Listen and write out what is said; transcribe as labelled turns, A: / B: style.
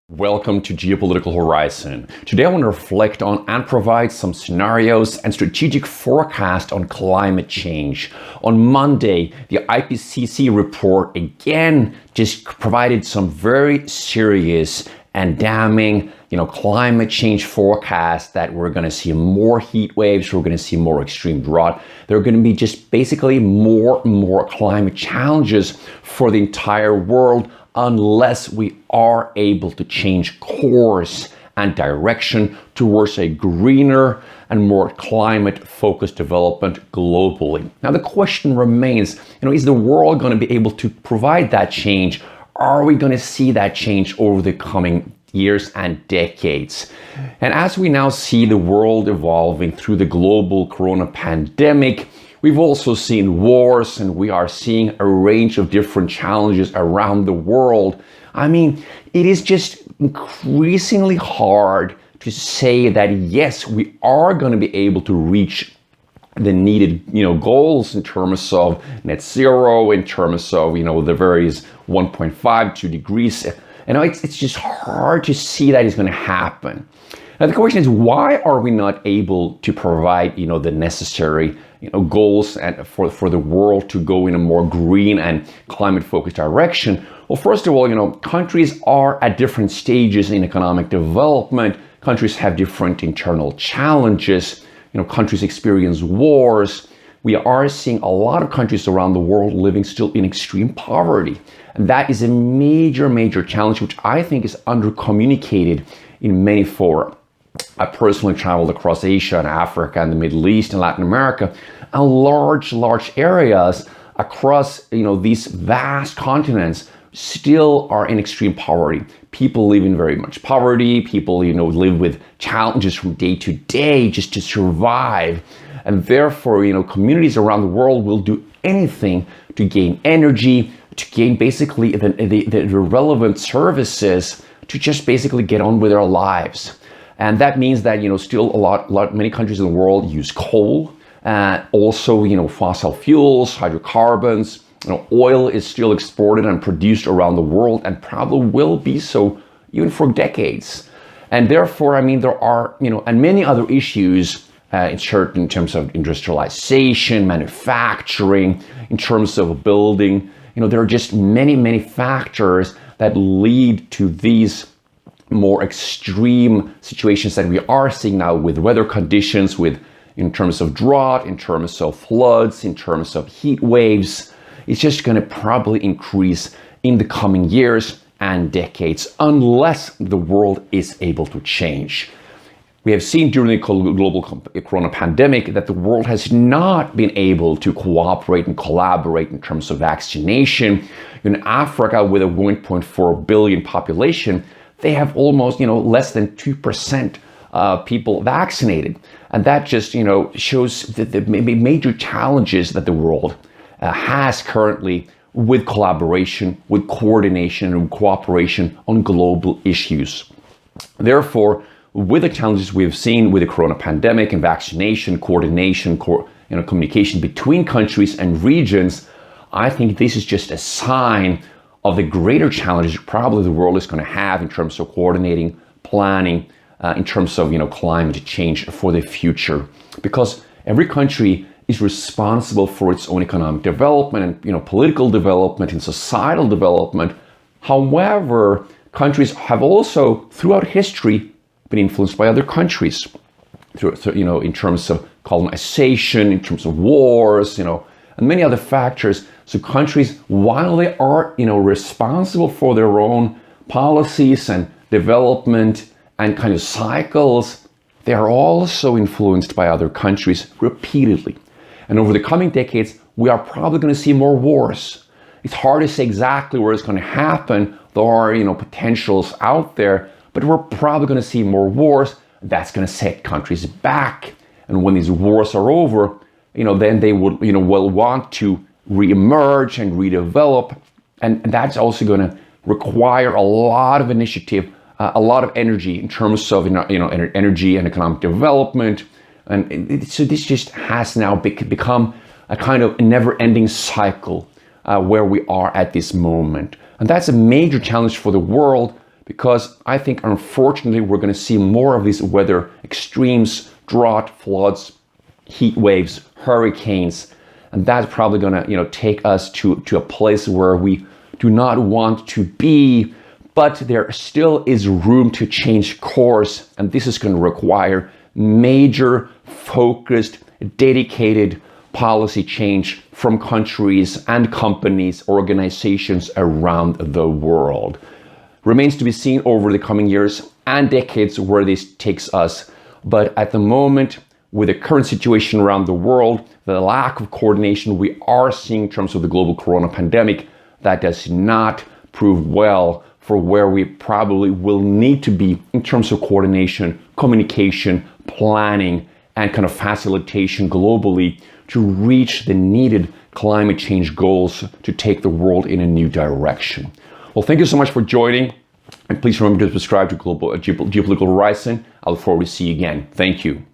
A: Welcome to Geopolitical Horizon. Today I want to reflect on and provide some scenarios and strategic forecast on climate change. On Monday, the IPCC report again just provided some very serious and damning, climate change forecast that we're going to see more heat waves, we're going to see more extreme drought. There are going to be just basically more and more climate challenges for the entire world unless we are able to change course and direction towards a greener and more climate-focused development globally. Now the question remains, is the world going to be able to provide that change? Are we going to see that change over the coming years and decades? And as we now see the world evolving through the global corona pandemic, we've also seen wars, and we are seeing a range of different challenges around the world. It is just increasingly hard to say that yes, we are going to be able to reach the needed, goals in terms of net zero, in terms of, the various 1.5 2 degrees. It's just hard to see that is going to happen. Now the question is, why are we not able to provide, the necessary, goals and for the world to go in a more green and climate-focused direction? Well, first of all, countries are at different stages in economic development. Countries have different internal challenges. Countries experience wars. We are seeing a lot of countries around the world living still in extreme poverty. And that is a major, major challenge, which I think is undercommunicated in many fora. I personally traveled across Asia and Africa and the Middle East and Latin America, and large areas across, these vast continents still are in extreme poverty. People live in very much poverty. People, live with challenges from day to day just to survive. And therefore, communities around the world will do anything to gain energy, to gain basically the relevant services to just basically get on with their lives. And that means that, still many countries in the world use coal, also, fossil fuels, hydrocarbons. Oil is still exported and produced around the world and probably will be so even for decades. And therefore, there are, and many other issues in terms of industrialization, manufacturing, in terms of building. There are just many factors that lead to these more extreme situations that we are seeing now with weather conditions, in terms of drought, in terms of floods, in terms of heat waves. It's just going to probably increase in the coming years and decades unless the world is able to change. We have seen during the global corona pandemic that the world has not been able to cooperate and collaborate in terms of vaccination. In Africa, with a 1.4 billion population, they have almost, less than 2% people vaccinated. And that just, shows the major challenges that the world has currently with collaboration, with coordination, and cooperation on global issues. Therefore, with the challenges we have seen with the corona pandemic and vaccination, coordination, communication between countries and regions, I think this is just a sign of the greater challenges probably the world is going to have in terms of coordinating, planning, in terms of climate change for the future. Because every country is responsible for its own economic development and political development and societal development. However, countries have also throughout history been influenced by other countries, in terms of colonization, in terms of wars, and many other factors. So countries, while they are, responsible for their own policies and development and kind of cycles, they are also influenced by other countries repeatedly. And over the coming decades, we are probably going to see more wars. It's hard to say exactly where it's going to happen. There are, potentials out there, but we're probably going to see more wars. That's going to set countries back. And when these wars are over, then they would, will want to re-emerge and redevelop. And that's also going to require a lot of initiative, a lot of energy in terms of, energy and economic development. And so this just has now become a kind of never-ending cycle where we are at this moment. And that's a major challenge for the world because I think unfortunately we're going to see more of these weather extremes, drought, floods, heat waves, hurricanes, and that's probably going to take us to a place where we do not want to be. But there still is room to change course, and this is going to require major, focused, dedicated policy change from countries and companies, organizations around the world. Remains to be seen over the coming years and decades where this takes us. But at the moment, with the current situation around the world, the lack of coordination we are seeing in terms of the global corona pandemic, that does not prove well for where we probably will need to be in terms of coordination, communication, planning, and kind of facilitation globally to reach the needed climate change goals to take the world in a new direction. Well, thank you so much for joining, and please remember to subscribe to Geopolitical Horizon. I look forward to see you again. Thank you.